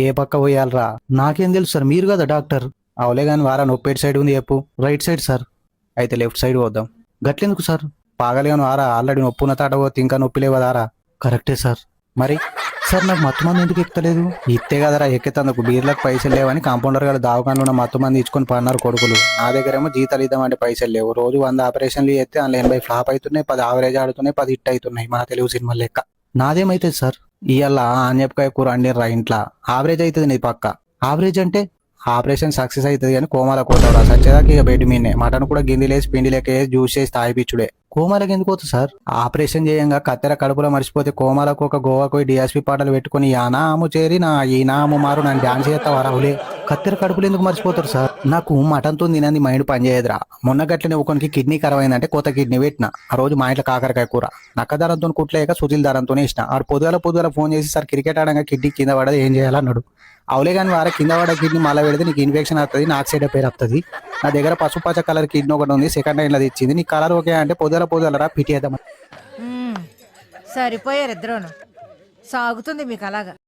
ఏ పక్క పోయాలరా? నాకేం తెలుసు సార్, మీరు కదా డాక్టర్. అవులే గాని వారా నొప్పి ఎటు సైడ్ ఉంది చెప్పు. Right side sir. అయితే లెఫ్ట్ సైడ్ పోద్దాం. గట్లెందుకు సార్? పాగలేను వారా, ఆల్రెడీ నొప్పి ఉన్న తాట పోతే ఇంకా నొప్పి లేవదారా? కరెక్టే సార్. మరి సార్ నాకు మత్తు మంది ఎందుకు ఎక్కుతలేదు? ఇత్తే కదరా ఎక్కేతందుకు. బీర్లకు పైసలు లేవని కాంపౌండర్ గారు దావకాన్లో ఉన్న మత్తు మంది ఇచ్చుకొని పన్నారు కొడుకులు. నా దగ్గరేమో జీతాలు ఇద్దామంటే పైసలు లేవు. రోజు 100 ఆపరేషన్లు చేస్తే అందులో 80 ఫ్లాప్ అవుతున్నాయి, 10 ఆవరేజ్ ఆడుతున్నాయి, 10 హిట్ అవుతున్నాయి. మన తెలుగు సినిమా లెక్క. నాదేమైతుంది సార్? ఇవాళ ఆన్యపకాయ కూర అండిర్రా ఇంట్లో. ఆవరేజ్ అవుతుంది నీ పక్క. ఆవరేజ్ అంటే ఆపరేషన్ సక్సెస్ అవుతుంది కానీ కోమాల కోతవరా సచ్చేదాకా ఇక బయట మీనే. మటన్ కూడా గిందిలేసి పిండి లెక్క వేసి జ్యూస్ చేసి తాగిపిచ్చుడే. కోమాలకు ఎందుకు పోతుంది సార్? ఆపరేషన్ చేయంగా కత్తెర కడుపులో మర్చిపోతే కోమాలకు ఒక గోవాకు డిఎస్పీ పాటలు పెట్టుకుని యానాము చేరి నా ఈ నాము మారు నన్ను డాన్స్ చేస్తావా రాహులే? కత్తెర కడుపులు ఎందుకు మర్చిపోతారు సార్? నాకు మటన్తో తినని మైండ్ పనిచేయదురా. మొన్న గట్లనే ఒకనికి కిడ్నీ ఖరాబ్ అయిందంటే కొత్త కిడ్నీ పెట్టిన. ఆ రోజు మా ఇంట్లో కాకరకాయ కూర. నక్కదారంతో కుట్లేక సుజిల్ దారంతోనే ఇచ్చిన. ఆడు పొద్దుగాల ఫోన్ చేసి సార్ క్రికెట్ ఆడంగా కిడ్నీ కింద పడదు ఏం చేయాలన్నాడు. అవులే కానీ వారా కింద పడ కిడ్నీ మళ్ళీ పెడితే నీకు ఇన్ఫెక్షన్ వస్తుంది, నాకు సైడ్ పేరు వస్తుంది. నా దగ్గర పసుపచ్చ కలర్ కిడ్నీ ఒకటి ఉంది, సెకండ్ హ్యాండ్లో ఇచ్చింది. నీ కలర్ ఓకే అంటే పొద్దుల పిటి వేద్దాం. సరిపోయారు ఇద్దరును. సాగుతుంది మీకు అలాగా.